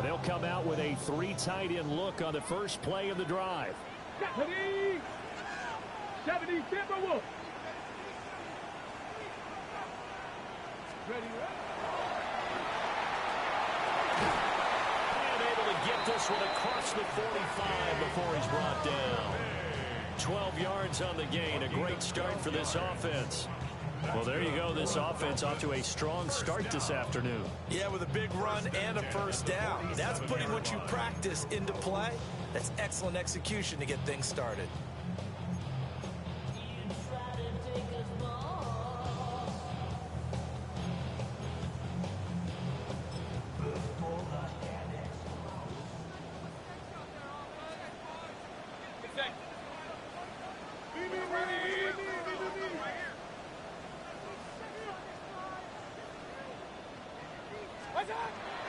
And they'll come out with a 3 tight end look on the first play of the drive. 70 Timberwolves. Ready, And able to get this one across the 45 before he's brought down. 12 yards on the gain. A great start for this offense. Well, there you go. This offense off to a strong start this afternoon. Yeah, with a big run and a first down. That's putting what you practice into play. That's excellent execution to get things started.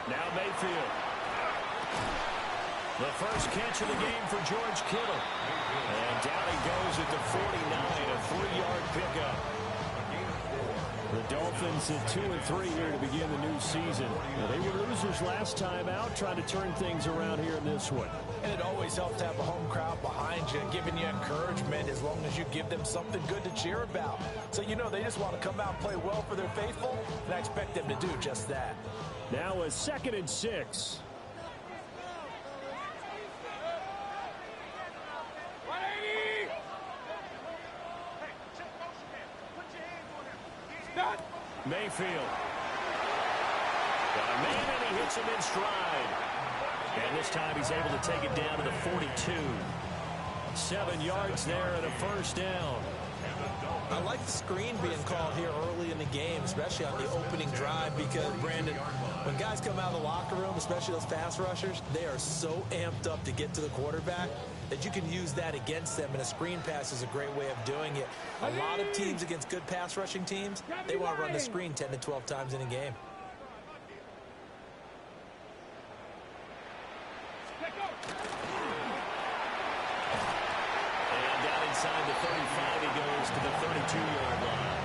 Now Mayfield. The first catch of the game for George Kittle. And down he goes at the 49, a 3-yard pickup. The Dolphins at 2-3 here to begin the new season. Now, they were losers last time out, trying to turn things around here in this one. And it always helps to have a home crowd behind you, giving you encouragement as long as you give them something good to cheer about. So you know they just want to come out and play well for their faithful, and I expect them to do just that. Now a 2nd and 6. Mayfield. Got a man, and he hits him in stride. And this time he's able to take it down to the 42. 7 yards there and a first down. I like the screen being called here early in the game, especially on the opening drive, because, Brandon, when guys come out of the locker room, especially those pass rushers, they are so amped up to get to the quarterback that you can use that against them, and a screen pass is a great way of doing it. A lot of teams against good pass rushing teams, they want to run the screen 10 to 12 times in a game. And down inside the 35, he goes to the 32-yard line.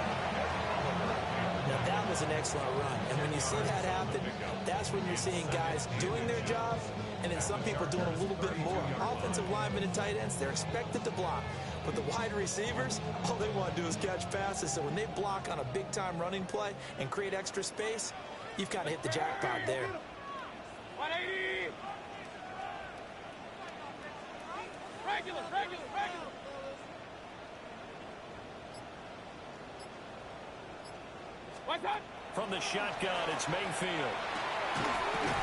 Now, that was an excellent run, and when you see that happen, that's when you're seeing guys doing their job, and then some people doing a little bit more. Offensive linemen and tight ends, they're expected to block. But the wide receivers, all they want to do is catch passes. So when they block on a big-time running play and create extra space, you've got to hit the jackpot there. 180. Regular. What's that? From the shotgun, it's Mayfield.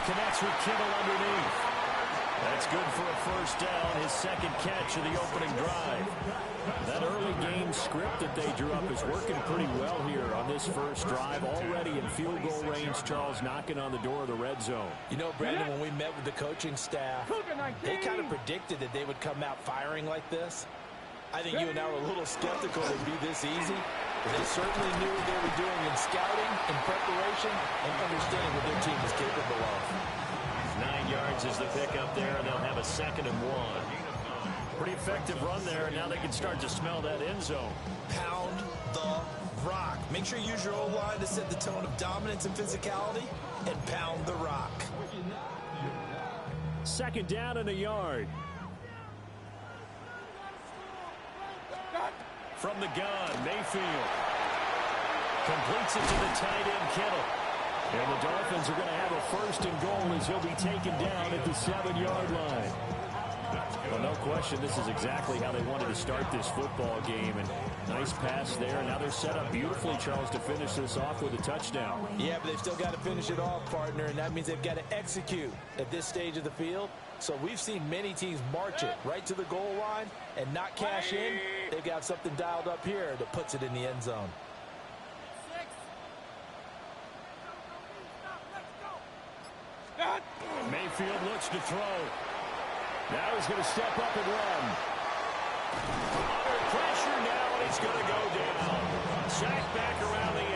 Connects with Kittle underneath. That's good for a first down, his 2nd catch of the opening drive. That early game script that they drew up is working pretty well here on this first drive. Already in field goal range, Charles knocking on the door of the red zone. You know, Brandon, when we met with the coaching staff, they kind of predicted that they would come out firing like this. I think you and I were a little skeptical it would be this easy. But they certainly knew what they were doing in scouting, in preparation, and understanding what their team was capable of. 9 yards is the pickup there, and they'll have a 2nd and 1. Pretty effective run there, and now they can start to smell that end zone. Pound the rock. Make sure you use your O-line to set the tone of dominance and physicality, and pound the rock. 2nd down and a yard. From the gun, Mayfield completes it to the tight end, Kittle. And the Dolphins are going to have a 1st and goal as he'll be taken down at the 7-yard line. Well, no question, this is exactly how they wanted to start this football game. And nice pass there. Now they're set up beautifully, Charles, to finish this off with a touchdown. Yeah, but they've still got to finish it off, partner, and that means they've got to execute at this stage of the field. So we've seen many teams march it right to the goal line and not cash in. They've got something dialed up here that puts it in the end zone. Mayfield looks to throw. Now he's going to step up and run. Under pressure now, and it's going to go down. Sack back around the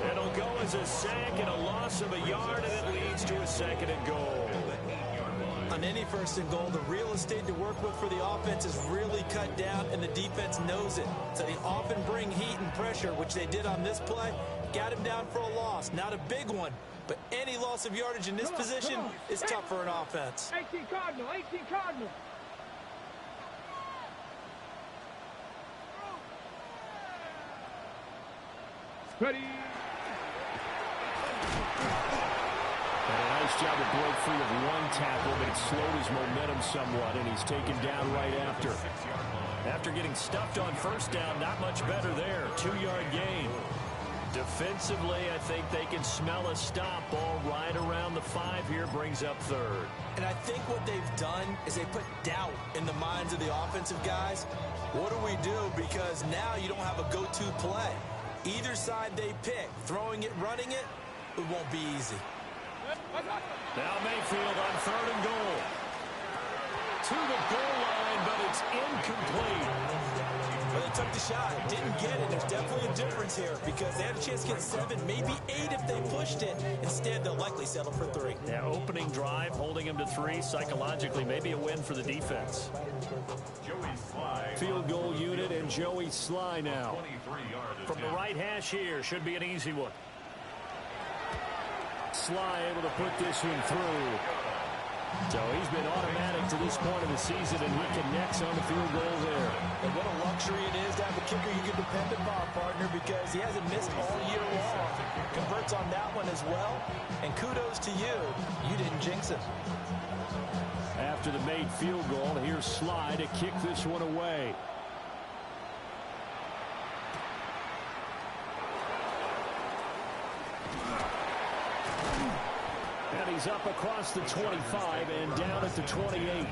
8. It'll go as a sack and a loss of a yard, and it leads to a 2nd and goal. On any 1st and goal, the real estate to work with for the offense is really cut down, and the defense knows it. So they often bring heat and pressure, which they did on this play. got him down for a loss. Not a big one, but any loss of yardage in this position is tough for an offense. 18 Cardinal, 18 Cardinal. Ready. And a nice job to break free of one tackle, but it slowed his momentum somewhat, and he's taken down right after. After getting stuffed on first down, not much better there. 2-yard gain. Defensively, I think they can smell a stop. Ball right around the 5 here, brings up third. And I think what they've done is they put doubt in the minds of the offensive guys. What do we do? Because now you don't have a go-to play. Either side they pick, throwing it, running it, it won't be easy. Now Mayfield on 3rd and goal. To the goal line, but it's incomplete. Well, they took the shot, didn't get it. There's definitely a difference here because they had a chance to get 7, maybe 8 if they pushed it. Instead, they'll likely settle for 3. Yeah, opening drive, holding him to 3. Psychologically, maybe a win for the defense. Field goal unit and Joey Sly now. From the right hash here, should be an easy one. Sly able to put this one through. So he's been automatic to this point of the season, and he connects on the field goal there. And what a luxury it is to have a kicker you can depend upon, partner, because he hasn't missed all year long. Converts on that one as well. And kudos to you. You didn't jinx it. After the made field goal, here's Sly to kick this one away. And he's up across the 25 and down at the 28.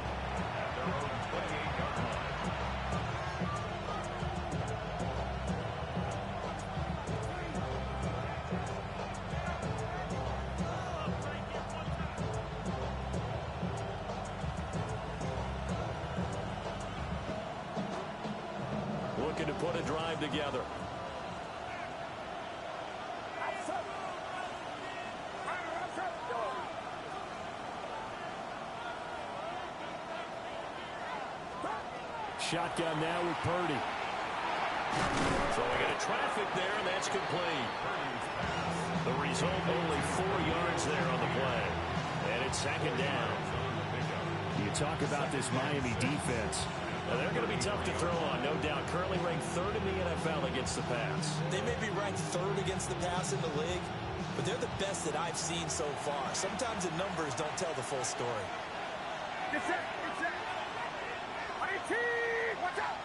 Looking to put a drive together. Shotgun now with Purdy. Throwing into traffic there, and that's complete. The result, only 4 yards there on the play. And it's 2nd down. You talk about this Miami defense. Now, they're going to be tough to throw on, no doubt. Currently ranked 3rd in the NFL against the pass. They may be ranked 3rd against the pass in the league, but they're the best that I've seen so far. Sometimes the numbers don't tell the full story. Get set, get set. 18, watch out.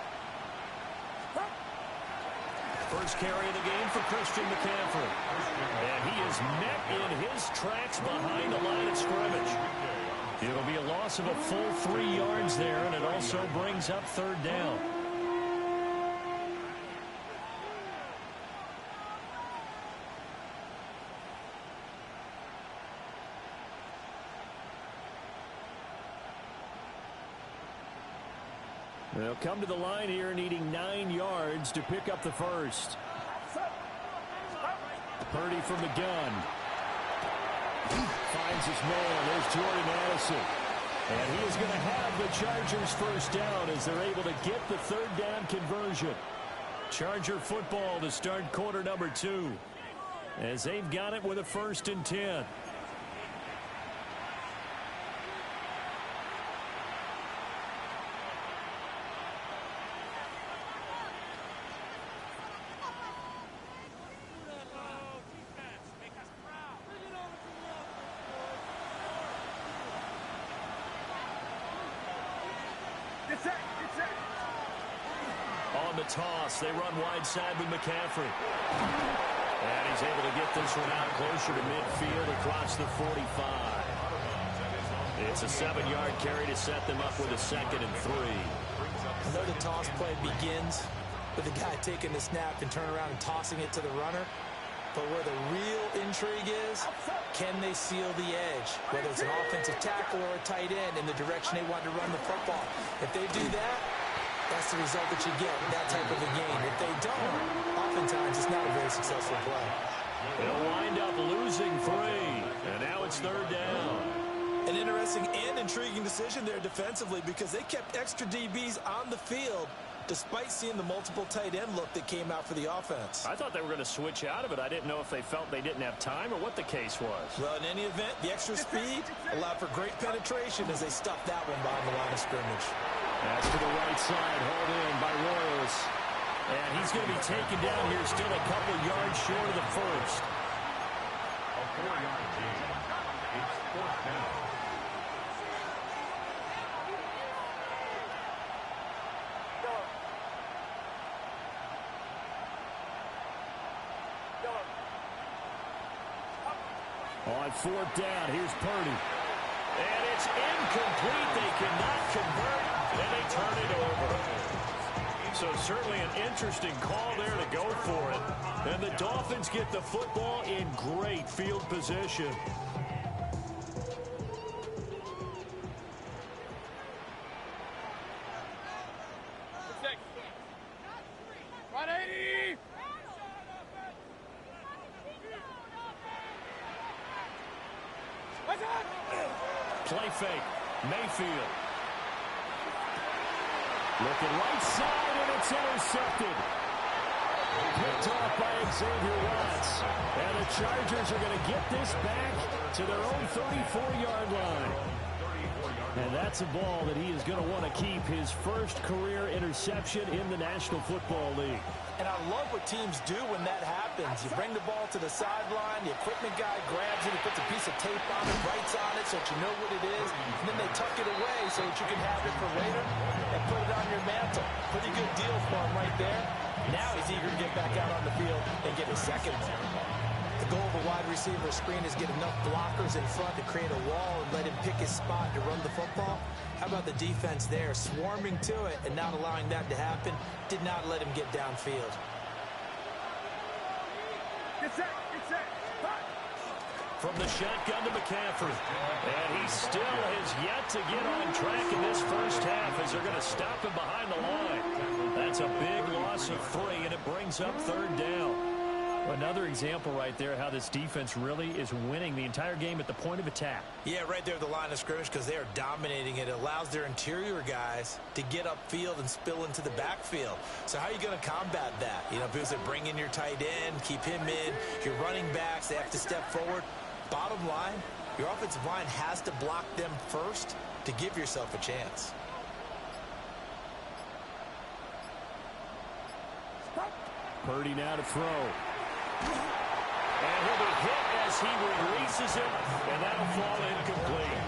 First carry of the game for Christian McCaffrey. And he is met in his tracks behind the line of scrimmage. It'll be a loss of a full 3 yards there, and it also brings up 3rd down. They'll come to the line here needing 9 yards to pick up the first. Purdy from the gun. Finds his man. There's Jordan Addison. And he is going to have the Chargers first down as they're able to get the 3rd down conversion. Charger football to start quarter number 2. As they've got it with a 1st and 10. On the toss, they run wide side with McCaffrey. And he's able to get this one out closer to midfield across the 45. It's a 7-yard carry to set them up with a 2nd and 3. I know the toss play begins with the guy taking the snap and turn around and tossing it to the runner. But where the real intrigue is, can they seal the edge? Whether it's an offensive tackle or a tight end in the direction they want to run the football. If they do that, that's the result that you get in that type of a game. If they don't, oftentimes it's not a very successful play. They'll wind up losing 3. And now it's 3rd down. An interesting and intriguing decision there defensively because they kept extra DBs on the field despite seeing the multiple tight end look that came out for the offense. I thought they were going to switch out of it. I didn't know if they felt they didn't have time or what the case was. Well, in any event, the extra speed allowed for great penetration as they stuffed that one behind the line of scrimmage. That's to the right side, hauled in by Royals. And he's going to be taken down here, still a couple yards short of the first. A 4-yard gain. It's fourth down. On fourth down, here's Purdy. And it's incomplete. They cannot convert, and they turn it over. So certainly an interesting call there to go for it. And the Dolphins get the football in great field position. Play fake. Mayfield. Looking right side, and it's intercepted. Picked off by Xavier Watts. And the Chargers are going to get this back to their own 34-yard line. And that's a ball that he is going to want to keep, his first career interception in the National Football League. And I love what teams do when that happens. You bring the ball to the sideline, the equipment guy grabs it, he puts a piece of tape on it, writes on it so that you know what it is, and then they tuck it away so that you can have it for later and put it on your mantle. Pretty good deal for him right there. Now he's eager to get back out on the field and get his second. The goal of a wide receiver screen is get enough blockers in front to create a wall and let him pick his spot to run the football. How about the defense there, swarming to it and not allowing that to happen? Did not let him get downfield. Get set. From the shotgun to McCaffrey. And he still has yet to get on track in this first half as they're going to stop him behind the line. That's a big loss of 3, and it brings up third down. Another example right there how this defense really is winning the entire game at the point of attack. Yeah, right there at the line of scrimmage because they are dominating it. It allows their interior guys to get upfield and spill into the backfield. So how are you going to combat that? You know, because they bring in your tight end, keep him in. Your running backs, they have to step forward. Bottom line, your offensive line has to block them first to give yourself a chance. Purdy now to throw. And he'll be hit as he releases it, and that'll fall incomplete.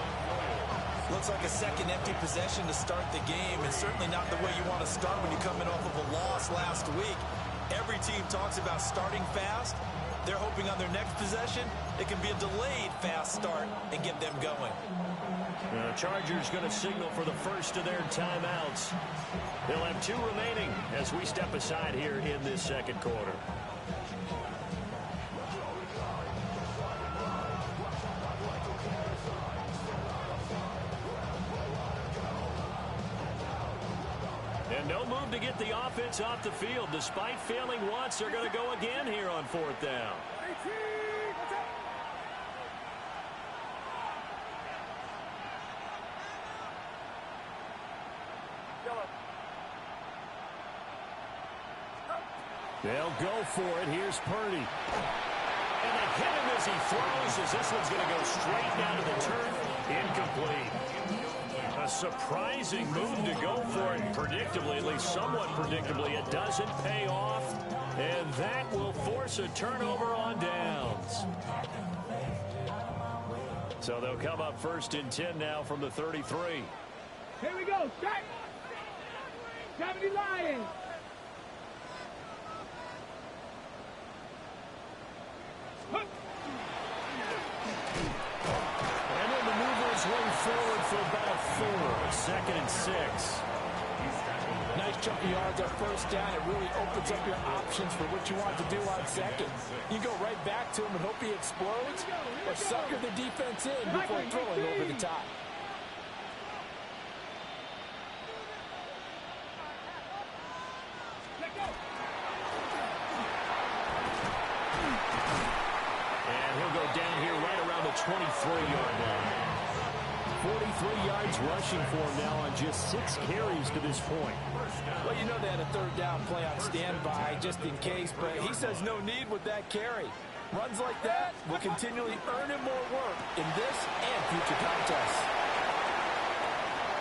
Looks like a second empty possession to start the game, and certainly not the way you want to start when you're coming off of a loss last week. Every team talks about starting fast. They're hoping on their next possession, it can be a delayed fast start and get them going. The Chargers going to signal for the first of their timeouts. They'll have 2 remaining as we step aside here in this second quarter. And no move to get the offense off the field. Despite failing once, they're going to go again here on fourth down. They'll go for it. Here's Purdy. And they hit him as he throws, as this one's going to go straight down to the turf. Incomplete. A surprising move to go for it predictably, at least somewhat predictably. It doesn't pay off, and that will force a turnover on downs. So they'll come up first and 10 now from the 33. Here we go. Start. 70 Lions. And then maneuvers way forward for about 4. Second and 6. Nice chunk of yards on first down. It really opens up your options for what you want to do on second. You go right back to him and hope he explodes, or sucker the defense in before throwing over the top. And he'll go down here right around the 23-yard line. 43 yards rushing for him now on just 6 carries to this point. Well, you know they had a third down play on standby just in case, but he says no need with that carry. Runs like that will continually earn him more work in this and future contests.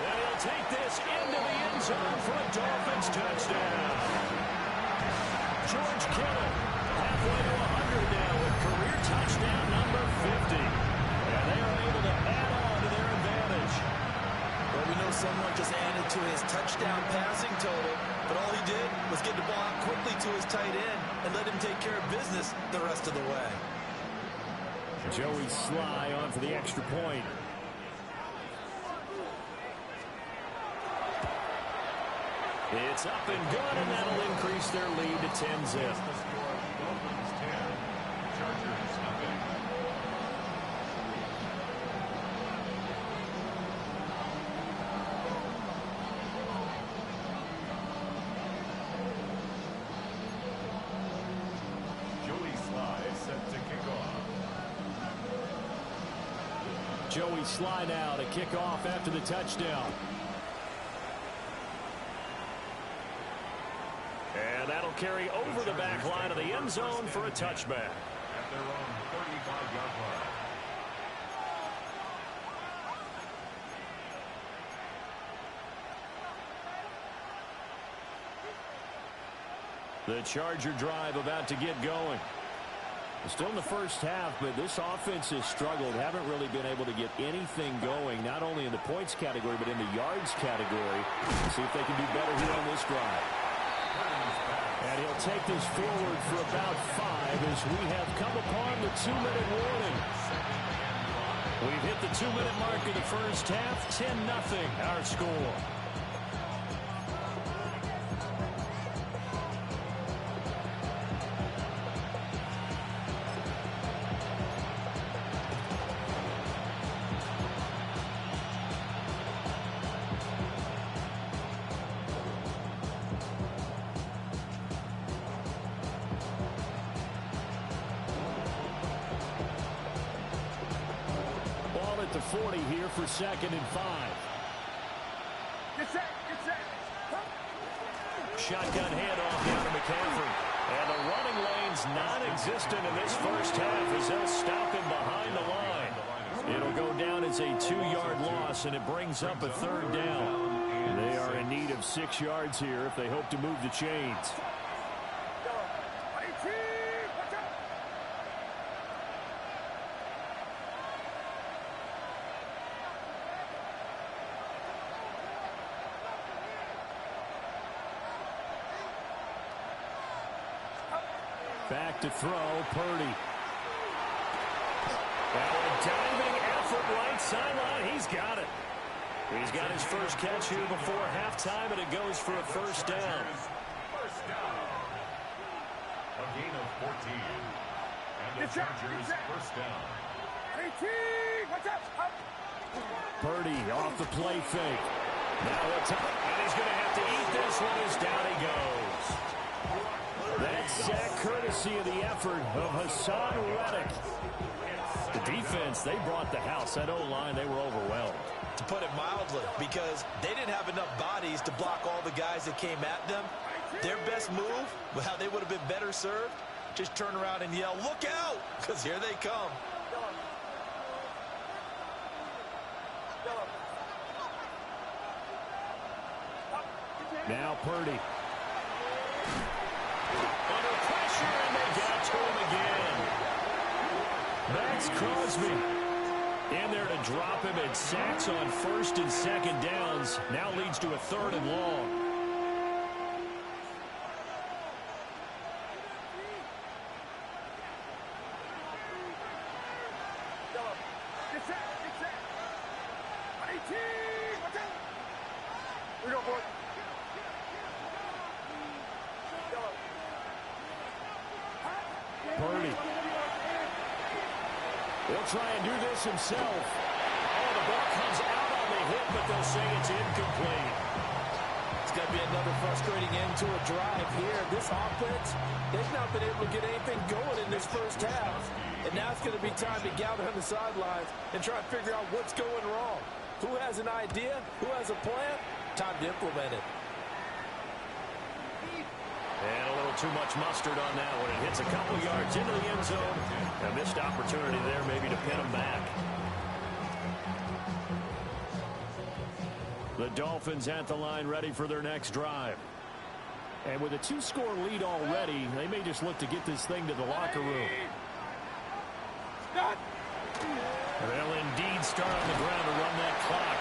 And he'll take this into the end zone for a Dolphins touchdown. George Kittle, halfway to 100 now with career touchdown number 50. And they are able to add on to their advantage. Well, we know someone just added to his touchdown passing total, but all he did was get the ball out quickly to his tight end and let him take care of business the rest of the way. Joey Sly on for the extra point. It's up and good, and that'll increase their lead to 10-zip. Joey Sly now to kick off after the touchdown. And that'll carry over the back line of the end zone for a touchback. At their own 35-yard line. The Charger drive about to get going. Still in the first half, but this offense has struggled. Haven't really been able to get anything going, not only in the points category, but in the yards category. See if they can do better here on this drive. And he'll take this forward for about 5 as we have come upon the 2-minute warning. We've hit the 2-minute mark of the first half. 10-0 our score. At the 40 here for 2nd and 5. Get set, get set. Shotgun handoff down to McCaffrey. And the running lane's non-existent in this first half as they'll stop him behind the line. It'll go down as a 2-yard loss, and it brings up a 3rd down. They are in need of 6 yards here if they hope to move the chains. Back to throw, Purdy. Now a diving effort right sideline. He's got it. He's got his first catch here before halftime, and it goes for a 1st down. First down. A gain of 14. And the Chargers first down. 18, watch out. Purdy off the play fake. Now it's up, and he's going to have to eat this one as down he goes. That sack courtesy of the effort of Hassan Reddick. The defense, they brought the house. That O-line, they were overwhelmed. To put it mildly, because they didn't have enough bodies to block all the guys that came at them. Their best move, well, they would have been better served, just turn around and yell, "Look out!" because here they come. Now Purdy. Under pressure, and they got to him again. Max Crosby in there to drop him, and sacks on 1st and 2nd downs. Now leads to a 3rd and long. Get set, get set. 18, watch out. We go, boy. Purdy. He'll try and do this himself. Oh, the ball comes out on the hit, but they'll say it's incomplete. It's going to be another frustrating end to a drive here. This offense, they've not been able to get anything going in this first half. And now it's going to be time to gather on the sidelines and try to figure out what's going wrong. Who has an idea? Who has a plan? Time to implement it. And a little too much mustard on that one. It hits a couple yards into the end zone. A missed opportunity there maybe to pin him back. The Dolphins at the line ready for their next drive. And with a 2-score lead already, they may just look to get this thing to the locker room. They'll indeed start on the ground to run that clock.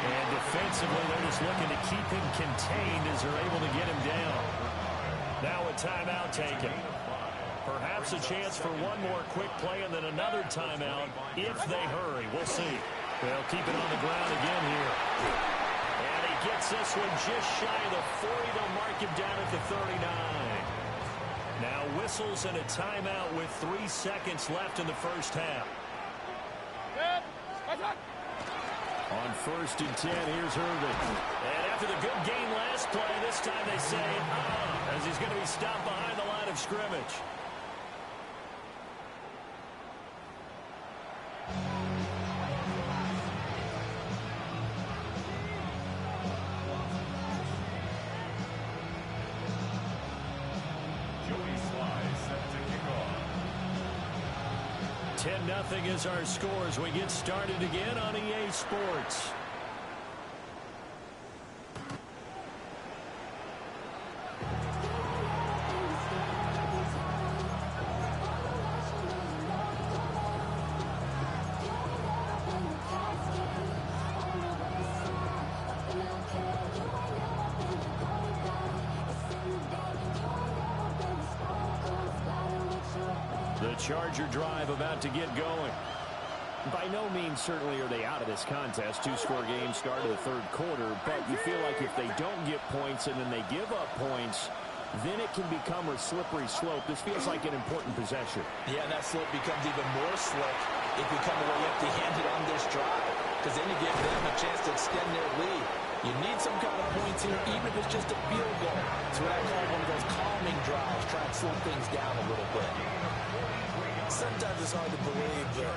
And defensively, they're just looking to keep him contained as they're able to get him down. Now a timeout taken. Perhaps a chance for one more quick play and then another timeout if they hurry. We'll see. They'll keep it on the ground again here. And he gets this one just shy of the 40. They'll mark him down at the 39. Now whistles and a timeout with 3 seconds left in the first half. On 1st and 10, here's Irvin. And after the good gain last play, this time they say, as he's going to be stopped behind the line of scrimmage. Joey Sly set to kick off. 10-0 is our score as we get started again on EA Sports. The Charger drive about to get going. By no means certainly are they out of this contest. 2-score game start of the 3rd quarter, but you feel like if they don't get points and then they give up points, then it can become a slippery slope. This feels like an important possession. Yeah, that slope becomes even more slick if you come away empty-handed on this drive, because then you give them a chance to extend their lead. You need some kind of points here, even if it's just a field goal. It's what I call one of those calming drives, try and slow things down a little bit. Sometimes it's hard to believe, but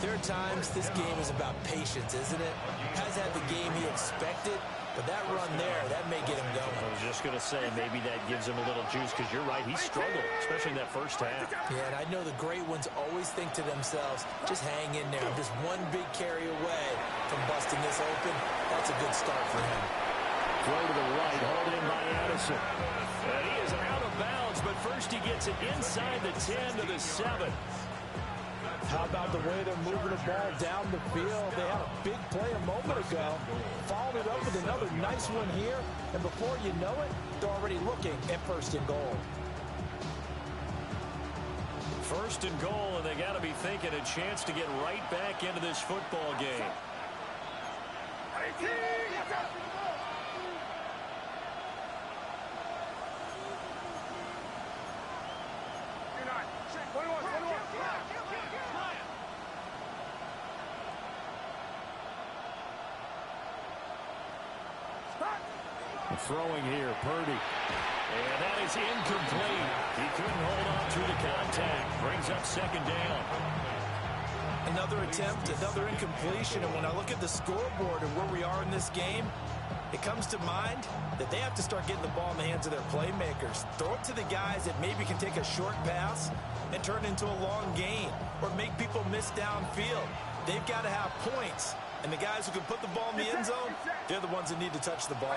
there are times this game is about patience, isn't it? Has had the game he expected, but that run there, that may get him going. I was just going to say, maybe that gives him a little juice, because you're right, he struggled, especially in that first half. Yeah, and I know the great ones always think to themselves, just hang in there. I'm just one big carry away from busting this open. That's a good start for him. Throw to the right, hauled in by Addison. And he is out of bounds, but first he gets it inside the 10 to the 7. How about the way they're moving the ball down the field? They had a big play a moment ago. Followed it up with another nice one here. And before you know it, they're already looking at 1st and goal. 1st and goal, and they got to be thinking a chance to get right back into this football game. Throwing here, Purdy. And that is incomplete. He couldn't hold on through the contact. Brings up 2nd down. Another attempt, another incompletion. And when I look at the scoreboard and where we are in this game, it comes to mind that they have to start getting the ball in the hands of their playmakers. Throw it to the guys that maybe can take a short pass and turn it into a long gain or make people miss downfield. They've got to have points. And the guys who can put the ball in the end zone, they're the ones that need to touch the ball.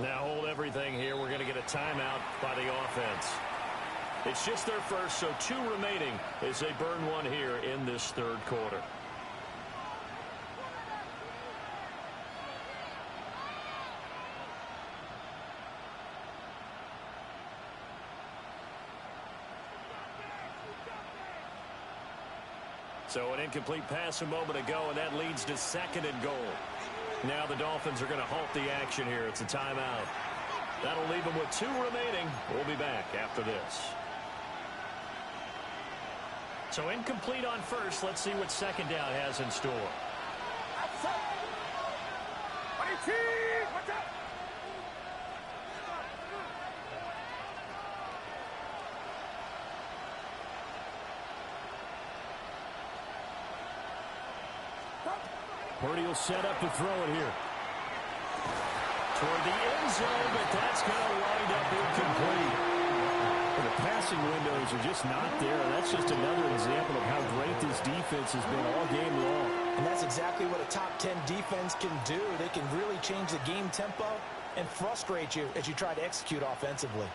Now hold everything here. We're going to get a timeout by the offense. It's just their first, so 2 remaining as they burn one here in this 3rd quarter. So an incomplete pass a moment ago, and that leads to 2nd and goal. Now the Dolphins are going to halt the action here. It's a timeout. That'll leave them with 2 remaining. We'll be back after this. So incomplete on first. Let's see what 2nd down has in store. Watch out! Purdy will set up to throw it here. Toward the end zone, but that's going to wind up incomplete. The passing windows are just not there. That's just another example of how great this defense has been all game long. And that's exactly what a top 10 defense can do. They can really change the game tempo and frustrate you as you try to execute offensively.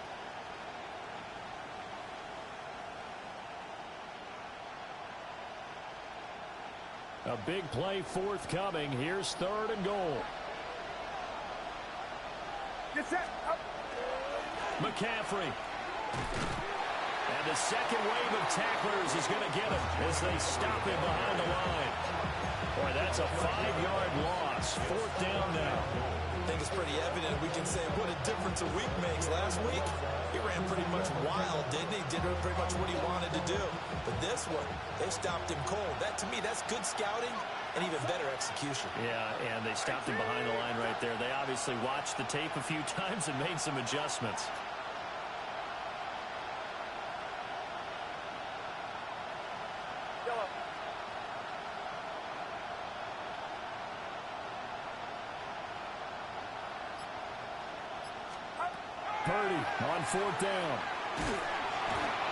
A big play forthcoming. Here's 3rd and goal. Get set. Up. McCaffrey. And the second wave of tacklers is going to get him as they stop him behind the line. Boy, that's a 5-yard loss. 4th down now. I think it's pretty evident. We can say what a difference a week makes. Last week, he ran pretty much wild, didn't he? Did pretty much what he wanted to do. But this one, they stopped him cold. That, to me, that's good scouting and even better execution. Yeah, and they stopped him behind the line right there. They obviously watched the tape a few times and made some adjustments. Purdy on 4th down.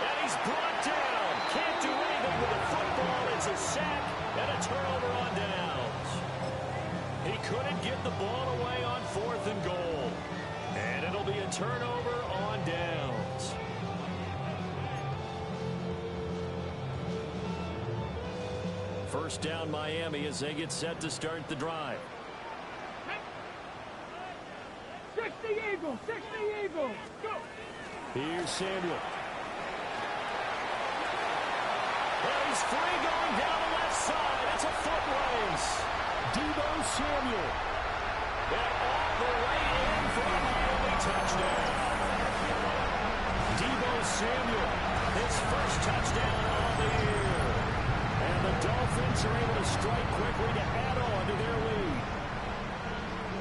And he's brought down. Can't do anything with the football. It's a sack and a turnover on downs. He couldn't get the ball away on 4th and goal. And it'll be a turnover on downs. First down Miami as they get set to start the drive. 60 Eagles, 60 Eagles, go! Here's Samuel. Well, he's free going down the left side. It's a foot race. Deebo Samuel. And all the way in for a Miami touchdown. Deebo Samuel, his first touchdown of the year. And the Dolphins are able to strike quickly to add on to their lead.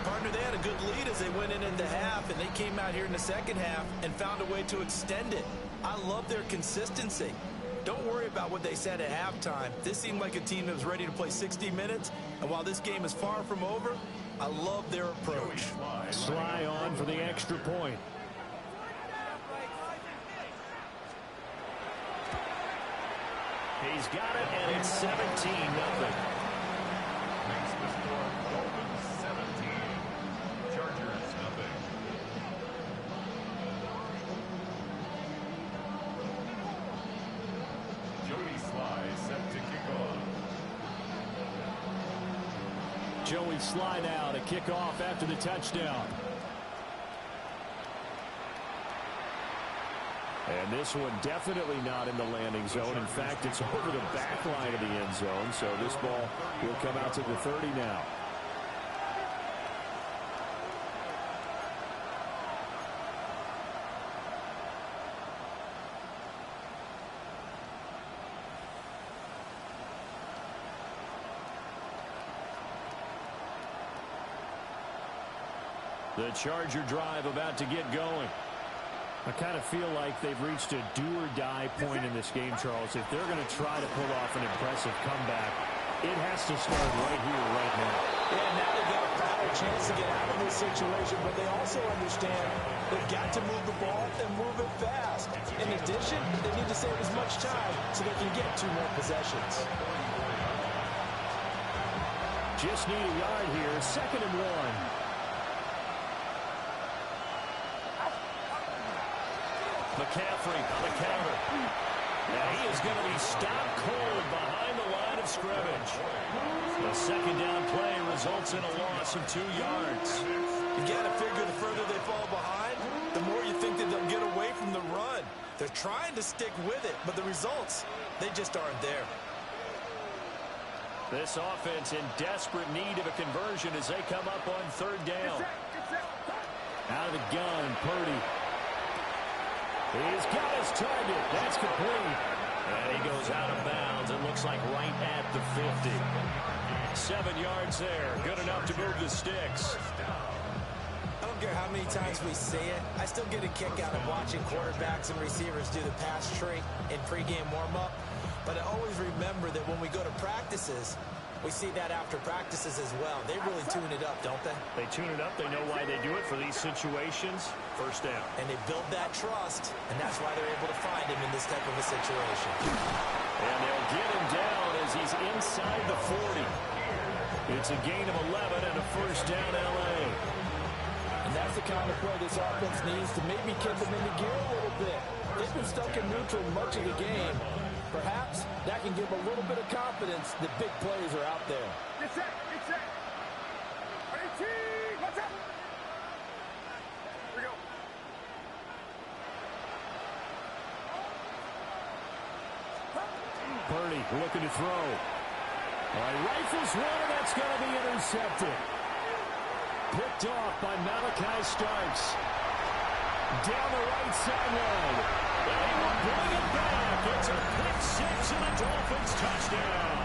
Partner, they had a good lead as they went into half, and they came out here in the second half and found a way to extend it. I love their consistency. Don't worry about what they said at halftime. This seemed like a team that was ready to play 60 minutes, and while this game is far from over, I love their approach. Sly on for the extra point. He's got it, and it's 17-0. Makes the score Dolphins 17, Chargers nothing. Joey Sly set to kick off. Joey Sly now to kick off after the touchdown. And this one definitely not in the landing zone. In fact, it's over the back line of the end zone. So this ball will come out to the 30 now. The Charger drive about to get going. I kind of feel like they've reached a do-or-die point in this game, Charles. If they're going to try to pull off an impressive comeback, it has to start right here, right now. Yeah, now they've got a better chance to get out of this situation, but they also understand they've got to move the ball and move it fast. In addition, they need to save as much time so they can get 2 more possessions. Just need a yard here, 2nd and 1. McCaffrey on the counter. Now he is going to be stopped cold behind the line of scrimmage. The 2nd down play results in a loss of 2 yards. You got to figure the further they fall behind, the more you think that they'll get away from the run. They're trying to stick with it, but the results, they just aren't there. This offense in desperate need of a conversion as they come up on 3rd down. Out of the gun, Purdy. He's got his target. That's complete. And he goes out of bounds. It looks like right at the 50. 7 yards there. Good enough to move the sticks. I don't care how many times we see it. I still get a kick out of watching quarterbacks and receivers do the pass tree in pregame warm-up. But I always remember that when we go to practices, we see that after practices as well. They really tune it up, don't they? They tune it up. They know why they do it for these situations. First down. And they build that trust, and that's why they're able to find him in this type of a situation. And they'll get him down as he's inside the 40. It's a gain of 11 and a first down L.A. And that's the kind of play this offense needs to maybe kick them into gear a little bit. They've been stuck in neutral much of the game. Perhaps that can give a little bit of confidence that big plays are out there. Get set, get set. 18, watch out. Here we go. Purdy looking to throw. Rifles one, and that's going to be intercepted. Picked off by Malachi Starks. Down the right sideline. They will bring it back. It's a pick six and a Dolphins touchdown.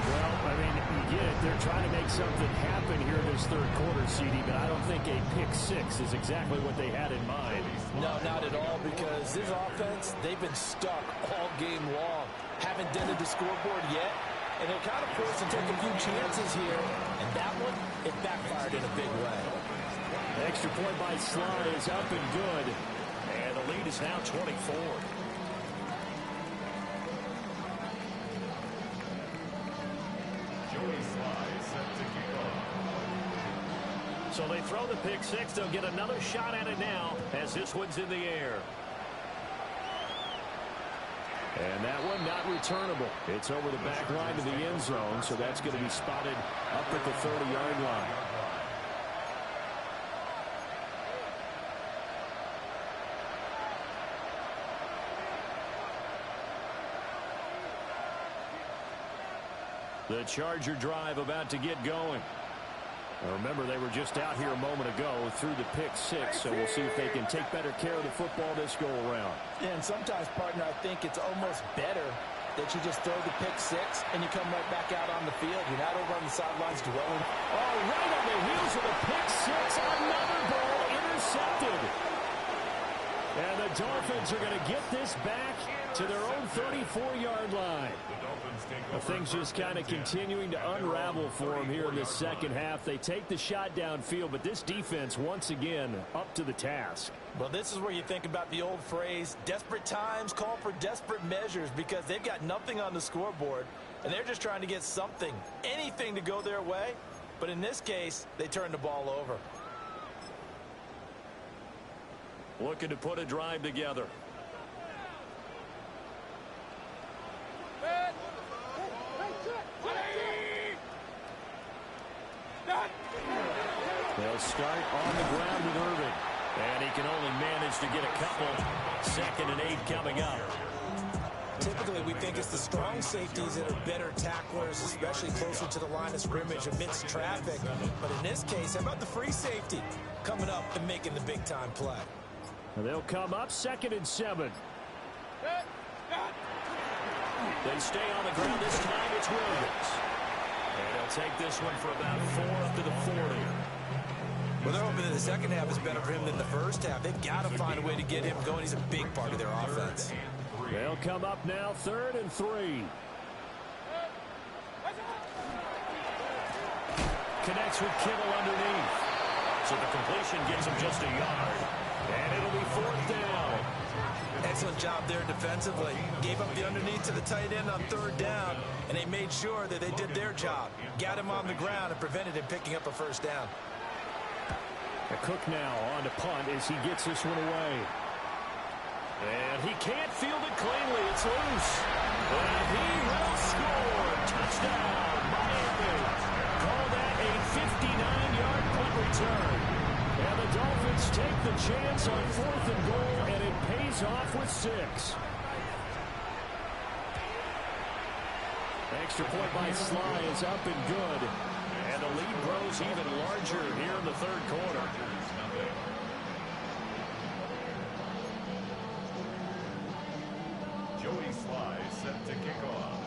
Well, I mean, you get it. They're trying to make something happen here this third quarter, CD, but I don't think a pick six is exactly what they had in mind. No, not at all, because this offense, they've been stuck all game long. Haven't dented the scoreboard yet, and they're kind of forced to take a few chances here, and that one, it backfired in a big way. Extra point by Sly is up and good. And the lead is now 24. Joey Sly set to kick off. So they throw the pick six. They'll get another shot at it now as this one's in the air. And that one not returnable. It's over the back line to the end zone, so that's going to be spotted up at the 30-yard line. The Charger drive about to get going. Now remember, they were just out here a moment ago through the pick six, so we'll see if they can take better care of the football this go-around. Yeah, and sometimes, partner, I think it's almost better that you just throw the pick six and you come right back out on the field. You're not over on the sidelines dwelling. Oh, right on the heels of a pick six. Another ball intercepted. And the Dolphins are going to get this back to their own 34-yard line. Well, things just kind of continuing to unravel for them here in the second half. They take the shot downfield, but this defense, once again, up to the task. Well, this is where you think about the old phrase, desperate times call for desperate measures, because they've got nothing on the scoreboard, and they're just trying to get something, anything to go their way. But in this case, they turn the ball over. Looking to put a drive together. They'll start on the ground with Irving. And he can only manage to get a couple. 2nd and 8 coming up. Typically, we think it's the strong safeties that are better tacklers, especially closer to the line of scrimmage amidst traffic. But in this case, how about the free safety coming up and making the big-time play? They'll come up 2nd and 7. They stay on the ground this time. It's Williams. And he'll take this one for about 4 up to the 40. Well, they're hoping that the second half is better for him than the first half. They've got to find a way to get him going. He's a big part of their offense. They'll come up now 3rd and 3. Connects with Kittle underneath. So the completion gets him just a yard. And it'll be 4th down. Excellent job there defensively. Gave up the underneath to the tight end on 3rd down, and they made sure that they did their job. Got him on the ground and prevented him picking up a 1st down. Cook now on to punt as he gets this one away. And he can't field it cleanly. It's loose. And he will score. Touchdown, Miami. Call that a 59-yard punt return. And the Dolphins take the chance on 4th and goal, and it pays off with 6. Extra point by Sly is up and good. And the lead grows even larger here in the 3rd quarter. Joey Sly set to kick off.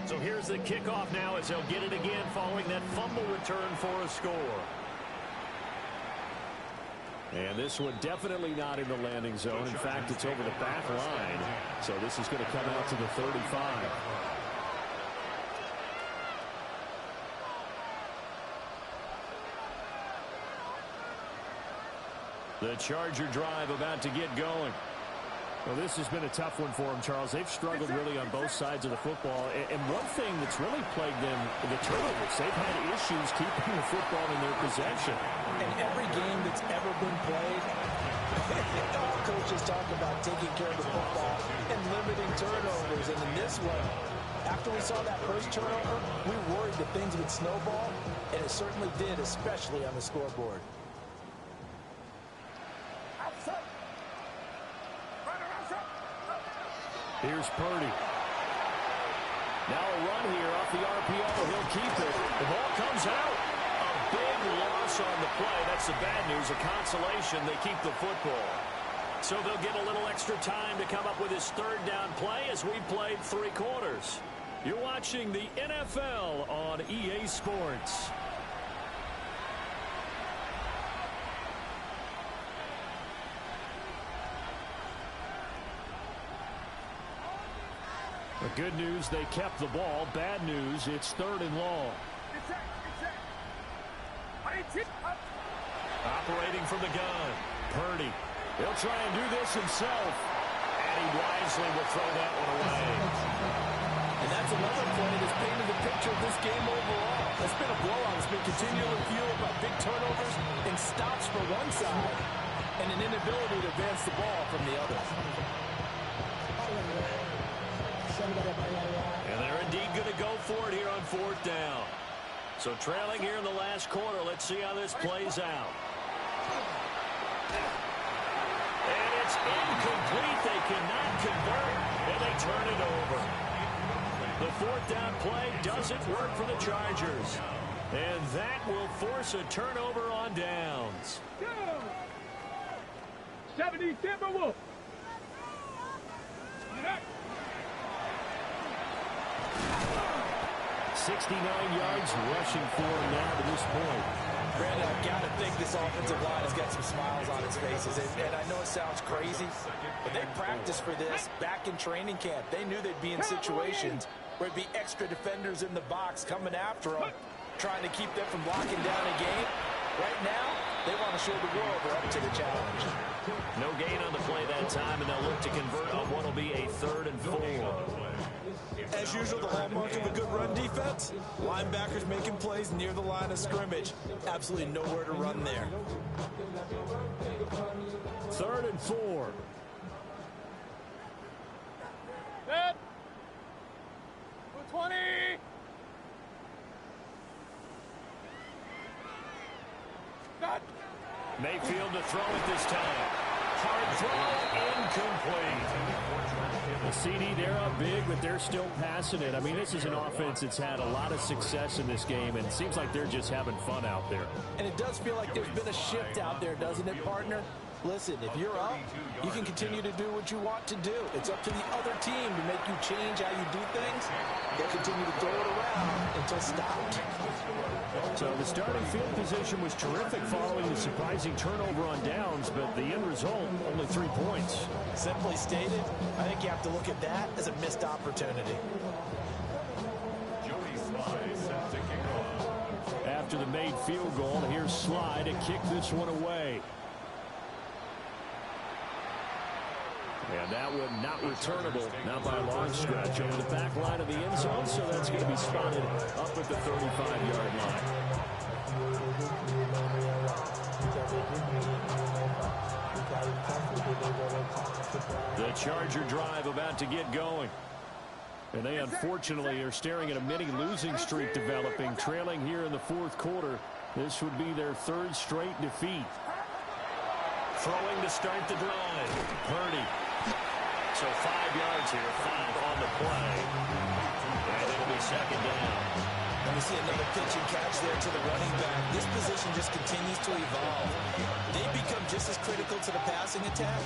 So here's the kickoff now as they'll get it again following that fumble return for a score. And this one definitely not in the landing zone. In fact, it's over the back line. So this is going to come out to the 35. The Charger drive about to get going. Well, this has been a tough one for them, Charles. They've struggled really on both sides of the football. And one thing that's really plagued them, the turnovers. They've had issues keeping the football in their possession. In every game that's ever been played, all coaches talk about taking care of the football and limiting turnovers. And in this one, after we saw that first turnover, we worried that things would snowball, and it certainly did, especially on the scoreboard. Here's Purdy. Now a run here off the RPO. He'll keep it. The ball comes out. A big loss on the play. That's the bad news. A consolation. They keep the football. So they'll get a little extra time to come up with his third down play as we played 3 quarters. You're watching the NFL on EA Sports. The good news, they kept the ball. Bad news, it's 3rd and long. Operating from the gun. Purdy. He'll try and do this himself. And he wisely will throw that one away. And that's another play that's painted the picture of this game overall. It's been a blowout. It's been continually fueled by big turnovers and stops for one side and an inability to advance the ball from the other. And they're indeed going to go for it here on 4th down. So trailing here in the last quarter. Let's see how this plays out. And it's incomplete. They cannot convert, and they turn it over. The 4th down play doesn't work for the Chargers. And that will force a turnover on downs. 77 69 yards rushing for him now to this point. Brandon, I've got to think this offensive line has got some smiles on its faces. And I know it sounds crazy, but they practiced for this back in training camp. They knew they'd be in situations where it'd be extra defenders in the box coming after them, trying to keep them from locking down a game. Right now, they want to show the world they're up to the challenge. No gain on the play that time, and they'll look to convert on what will be a 3rd and 4. As usual, the hallmark of a good run defense, linebackers making plays near the line of scrimmage. Absolutely nowhere to run there. 3rd and 4. Set. 20. Got. Mayfield to throw it this time. Hard throw, incomplete. The CD, they're up big, but they're still passing it. I mean, this is an offense that's had a lot of success in this game, and it seems like they're just having fun out there. And it does feel like there's been a shift out there, doesn't it, partner? Listen, if you're up, you can continue to do what you want to do. It's up to the other team to make you change how you do things. They'll continue to throw it around until stopped. So the starting field position was terrific following the surprising turnover on downs, but the end result, only 3 points. Simply stated, I think you have to look at that as a missed opportunity. After the made field goal, here's Sly to kick this one away. And that one not returnable, not by a long stretch, over the back line of the end zone, so that's going to be spotted up at the 35-yard line. The Charger drive about to get going. And they unfortunately are staring at a mini losing streak developing, trailing here in the 4th quarter. This would be their 3rd straight defeat. Throwing to start the drive. Purdy. So 5 yards here, 5 on the play. And it'll be 2nd down. And we see another pitch and catch there to the running back. This position just continues to evolve. They become just as critical to the passing attack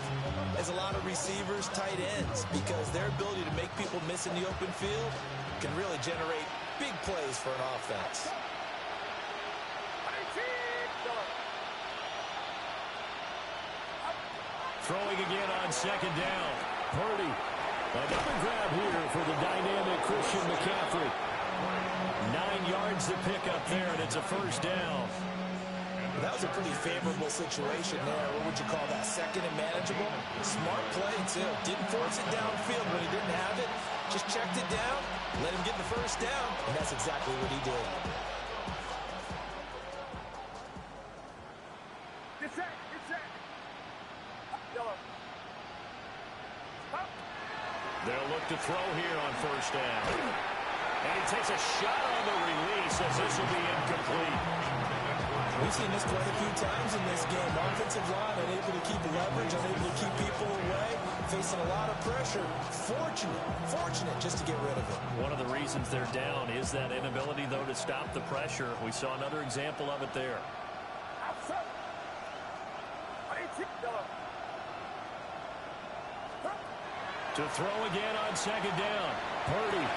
as a lot of receivers, tight ends, because their ability to make people miss in the open field can really generate big plays for an offense. Throwing again on second down. Purdy. Another grab here for the dynamic Christian McCaffrey. 9 yards to pick up there, and it's a first down. That was a pretty favorable situation there. What would you call that? Second and manageable? Smart play, too. Didn't force it downfield when he didn't have it. Just checked it down, let him get the first down, and that's exactly what he did. Get set. Yellow. They'll look to throw here on first down. And he takes a shot on the release as this will be incomplete. We've seen this quite a few times in this game. Offensive line unable to keep leverage, unable to keep people away, facing a lot of pressure. Fortunate just to get rid of it. One of the reasons they're down is that inability, though, to stop the pressure. We saw another example of it there. Outside. 18. Yellow. To throw again on second down. Purdy.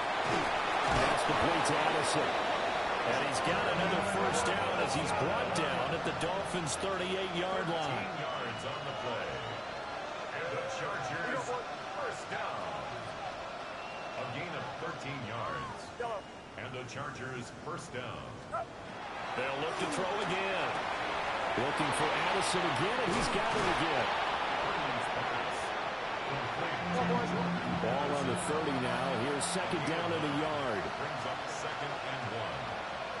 That's complete to Addison. And he's got another first down as he's brought down at the Dolphins' 38-yard line. 13 yards on the play. And the Chargers first down. A gain of 13 yards. Yellow. And the Chargers first down. They'll look to throw again. Looking for Addison again, and he's got it again. Ball on the 30 now. Here's second down and a yard. Brings up second and 1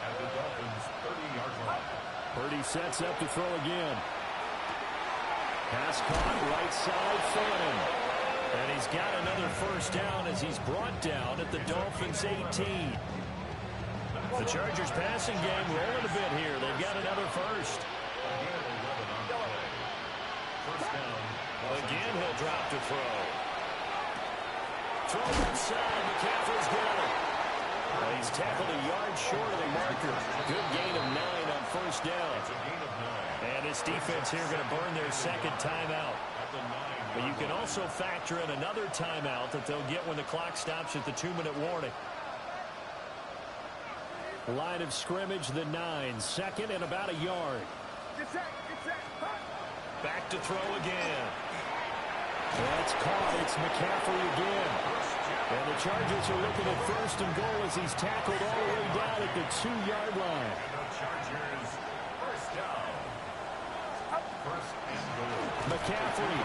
at the Dolphins' 30-yard line. Purdy sets up to throw again. Pass caught right side, Fannin. And he's got another first down as he's brought down at the Dolphins' 18. The Chargers passing game rolling a bit here. They've got another first. First down. Again, he'll drop to throw. Throw inside. McCaffrey's got it. Well, he's tackled a yard short of the marker. Good gain of 9 on first down. It's a gain of 9. And his defense here going to burn their second timeout. At the 9. But you can also factor in another timeout that they'll get when the clock stops at the 2-minute warning. Line of scrimmage, the 9. Second and about a yard. Get set. Back to throw again. That's caught. It's McCaffrey again. And the Chargers are looking at first and goal as he's tackled all the way down at the 2-yard line. And the Chargers first down. First and goal. McCaffrey.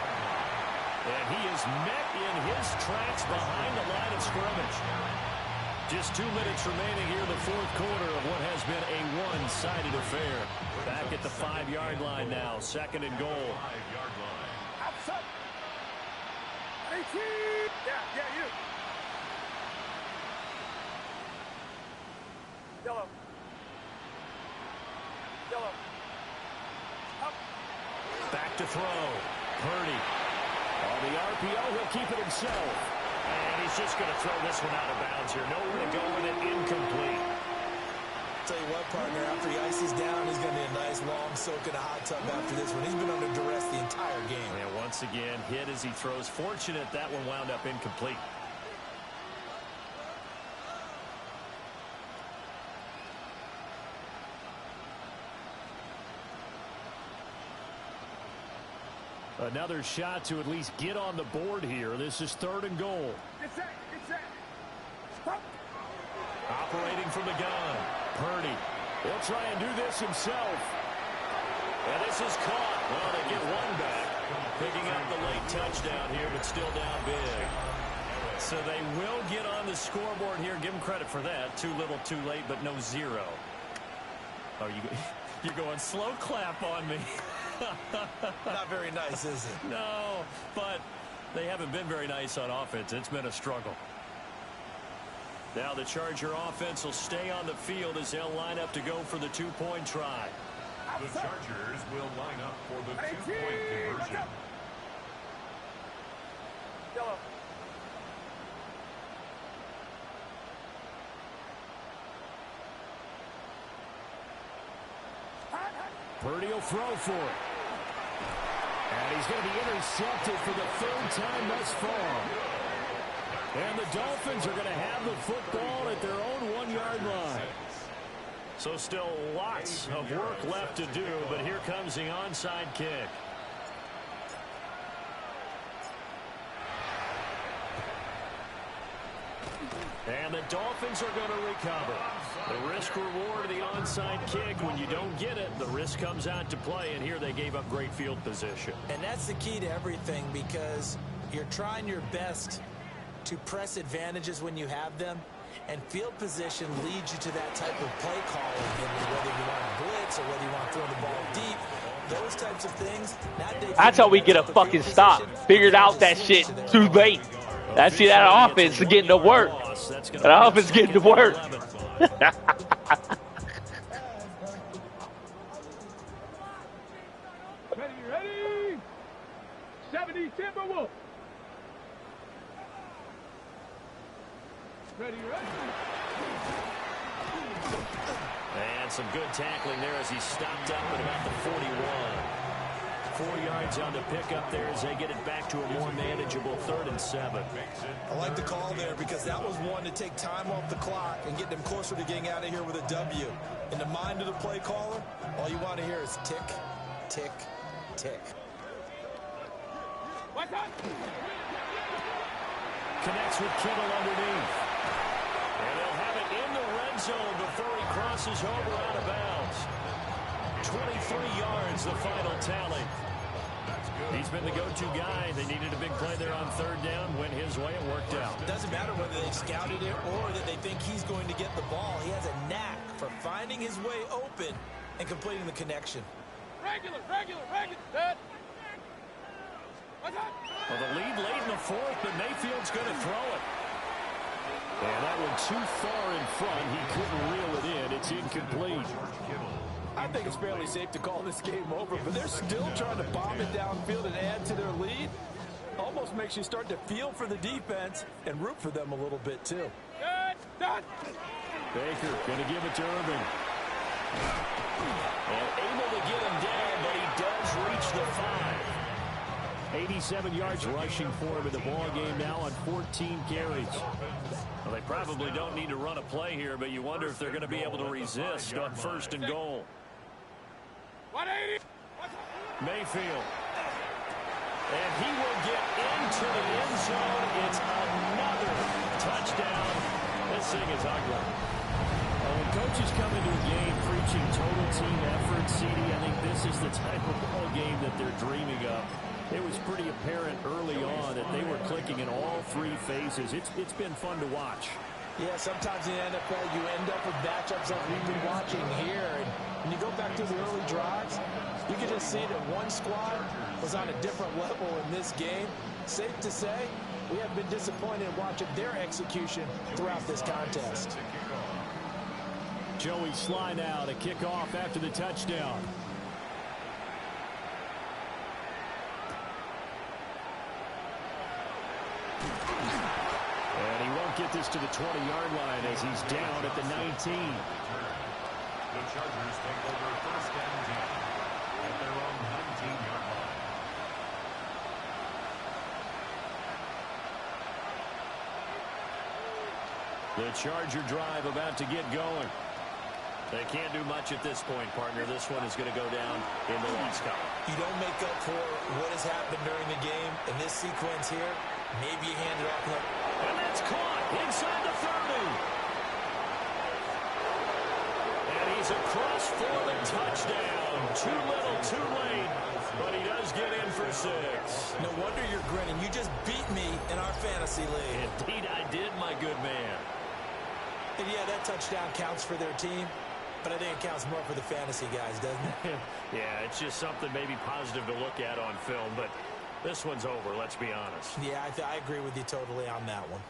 And he is met in his tracks behind the line of scrimmage. Just 2 minutes remaining here in the fourth quarter of what has been a one-sided affair. Back at the 5-yard line now, second and goal. 5-yard line. Outside. 18. Yeah, you. Yellow. Up. Back to throw. Purdy. On the RPO, he'll keep it himself. And he's just going to throw this one out of bounds here. Nowhere to go with it. Incomplete. Tell you what, partner, after he ices down, he's going to be a nice long soak in a hot tub after this one. He's been under duress the entire game. And once again, hit as he throws. Fortunate that one wound up incomplete. Another shot to at least get on the board here. This is third and goal. Get set. Stop. Operating from the gun. Purdy. He'll try and do this himself. And this is caught. Well, they get one back. Picking up the late touchdown here, but still down big. So they will get on the scoreboard here. Give them credit for that. Too little, too late, but no zero. Oh, you're going slow clap on me. Not very nice, is it? No, but they haven't been very nice on offense. It's been a struggle. Now the Charger offense will stay on the field as they'll line up to go for the two-point try. The Chargers will line up for the two-point conversion. Yellow. Purdy will throw for it. And he's going to be intercepted for the third time thus far. And the Dolphins are going to have the football at their own 1-yard line. So still lots of work left to do, but here comes the onside kick. And the Dolphins are going to recover. The risk-reward of the onside kick, when you don't get it, the risk comes out to play, and here they gave up great field position. And that's the key to everything, because you're trying your best to press advantages when you have them, and field position leads you to that type of play calling, whether you want to blitz or whether you want to throw the ball deep. Those types of things. That's how we get a fucking stop. Figured out that shit too late. That's see that offense is getting to work. That offense is getting to work. Ready? 70 Timberwolves. Ready. And some good tackling there as he stopped up at about the 41. 4 yards on the pickup there as they get it back to a more manageable 3rd and 7. I like the call there because that was one to take time off the clock and get them closer to getting out of here with a W. In the mind of the play caller, all you want to hear is tick, tick, tick. Connects with Kittle underneath. And they'll have it in the red zone before he crosses over out of bounds. 23 yards, the final tally. He's been the go-to guy. They needed a big play there on 3rd down. Went his way. It worked out. It doesn't matter whether they scouted it or that they think he's going to get the ball. He has a knack for finding his way open and completing the connection. Regular. Well, the lead late in the 4th, but Mayfield's going to throw it. And that one too far in front. He couldn't reel it in. It's incomplete. I think it's fairly safe to call this game over, but they're still trying to bomb it downfield and add to their lead. Almost makes you start to feel for the defense and root for them a little bit, too. Done. Baker going to give it to Irving. And able to get him down, but he does reach the 5. 87 yards rushing for him in the ball game now on 14 carries. Well, they probably don't need to run a play here, but you wonder if they're going to be able to resist on 1st and goal. 180. Mayfield. And he will get into the end zone. It's another touchdown. This thing is ugly. Well, when coaches come into a game preaching total team effort, CD, I think this is the type of ball game that they're dreaming of. It was pretty apparent early on that they were clicking in all 3 phases. It's been fun to watch. Yeah, sometimes in the NFL you end up with matchups like we've been watching here. And when you go back to the early drives, you can just see that one squad was on a different level in this game. Safe to say, we have been disappointed in watching their execution throughout this contest. Joey Sly now to kick off after the touchdown. And he won't get this to the 20-yard line as he's down at the 19. The Chargers take over 1st and 10 at their own 19-yard line. The Charger drive about to get going. They can't do much at this point, partner. This one is going to go down in the loss column. You don't make up for what has happened during the game. In this sequence here, maybe you hand it off. And that's caught inside the 30. And he's across for the touchdown. Too little, too late. But he does get in for 6. No wonder you're grinning. You just beat me in our fantasy league. Indeed I did, my good man. And yeah, that touchdown counts for their team. But I think it counts more for the fantasy guys, doesn't it? Yeah, it's just something maybe positive to look at on film. But this one's over, let's be honest. Yeah, I agree with you totally on that one.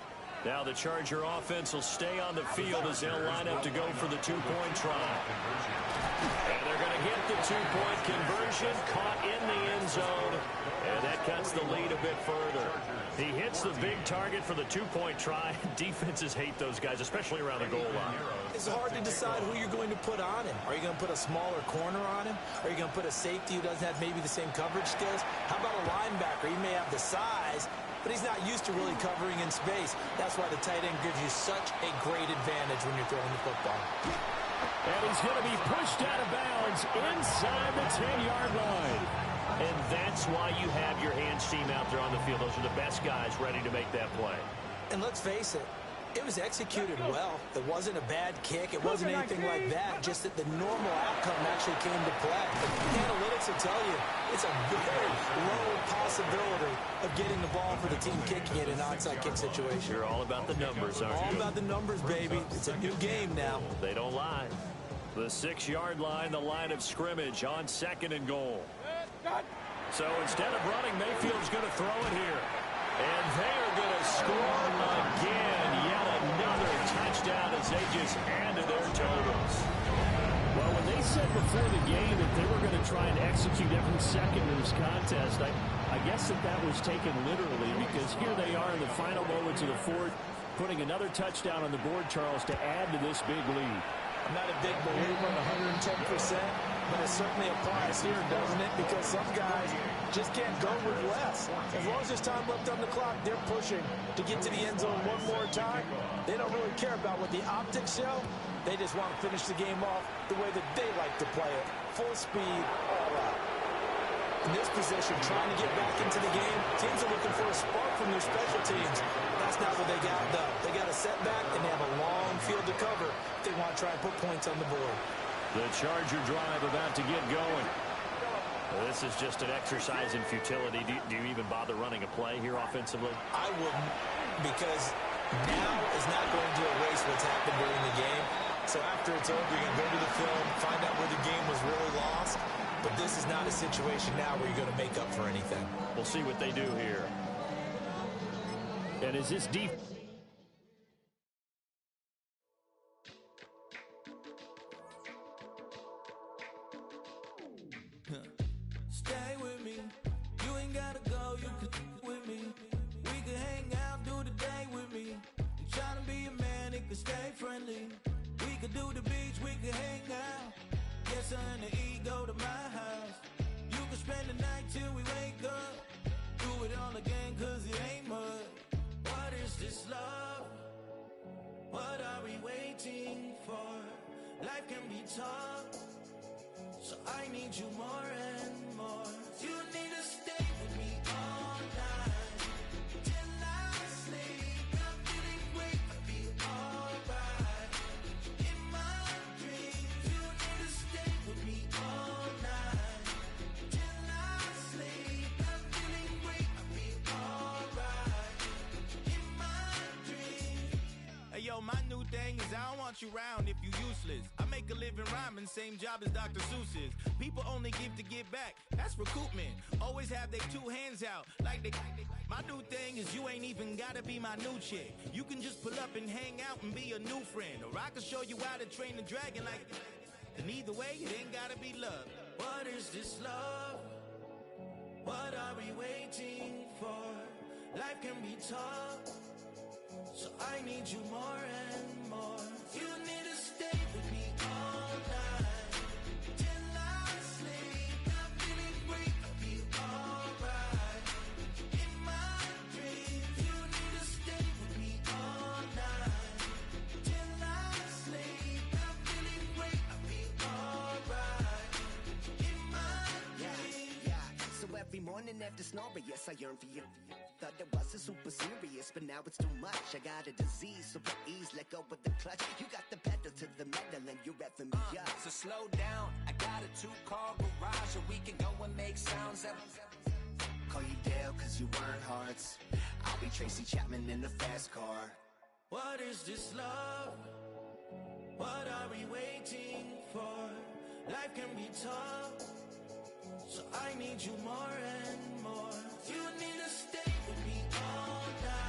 Now the Charger offense will stay on the field as they'll line up to go for the two-point try. And they're going to get the two-point conversion, caught in the end zone, and that cuts the lead a bit further. He hits the big target for the two-point try. Defenses hate those guys, especially around the goal line. It's hard to decide who you're going to put on him. Are you going to put a smaller corner on him? Are you going to put a safety who doesn't have maybe the same coverage skills? How about a linebacker? He may have the size, but he's not used to really covering in space. That's why the tight end gives you such a great advantage when you're throwing the football. And he's going to be pushed out of bounds inside the 10-yard line. And that's why you have your hands team out there on the field. Those are the best guys ready to make that play. And let's face it, it was executed well. It wasn't a bad kick. It wasn't anything like that. Just that the normal outcome actually came to play. The analytics will tell you it's a very low possibility of getting the ball for the team kicking it in an onside kick situation. You're all about the numbers, aren't you? All about the numbers, baby. It's a new game now. They don't lie. The 6-yard line, the line of scrimmage on 2nd and goal. So instead of running, Mayfield's going to throw it here. And they are going to score again. Yet another touchdown as they just add to their totals. Well, when they said before the game that they were going to try and execute every second of this contest, I guess that was taken literally, because here they are in the final moments of the fourth, putting another touchdown on the board, Charles, to add to this big lead. I'm not a big believer in 110%, but it certainly applies here, doesn't it? Because some guys just can't go with less. As long as there's time left on the clock, they're pushing to get to the end zone one more time. They don't really care about what the optics show. They just want to finish the game off the way that they like to play it. Full speed, all out. In this position, trying to get back into the game, teams are looking for a spark from their special teams. That's not what they got, though. They got a setback, and they have a long field to cover if they want to try and put points on the board. The Charger drive about to get going. Well, this is just an exercise in futility. Do you even bother running a play here offensively? I wouldn't, because now is not going to erase what's happened during the game. So after it's over, you're going to go to the film, find out where the game was really lost. But this is not a situation now where you're going to make up for anything. We'll see what they do here. And is this deep? Stay with me. You ain't gotta go, you can with me. We can hang out, do the day with me. You trying to be a man, it can stay friendly. We could do the beach, we can hang out. Get something to eat, go to my house. You can spend the night till we wake up. Do it all again, cause it ain't much. What is this love? What are we waiting for? Life can be tough, so I need you more and more. You need to stay with me all night till I sleep. I'm feeling great, I'll be alright. In my dreams, you need to stay with me all night till I sleep. I'm feeling great, I'll be alright. In my dreams. Hey yo, my new thing is I don't want you round if you useless. I make a living rhyming, same job as Dr. Seuss's. People only give to get back, that's recoupment. Always have their two hands out, like they. My new thing is you ain't even gotta be my new chick. You can just pull up and hang out and be a new friend. Or I can show you how to train the dragon like. And either way, it ain't gotta be love. What is this love? What are we waiting for? Life can be tough, so I need you more and more. You need to stay with me all night till I sleep. I'm feeling great, I'll be alright. In my dreams, you need to stay with me all night till I sleep. I'm feeling great, I'll be alright. In my dreams. So every morning after snoring, yes, I yearn for you. Thought it wasn't super serious, but now it's too much. I got a disease, so with ease, let go of the clutch. You got the pedal to the metal and you're revving me up. So slow down, I got a 2-car garage, or we can go and make sounds that. Call you Dale, cause you weren't hearts. I'll be Tracy Chapman in the fast car. What is this love? What are we waiting for? Life can be tough, so I need you more and more. You need to stay with me all night.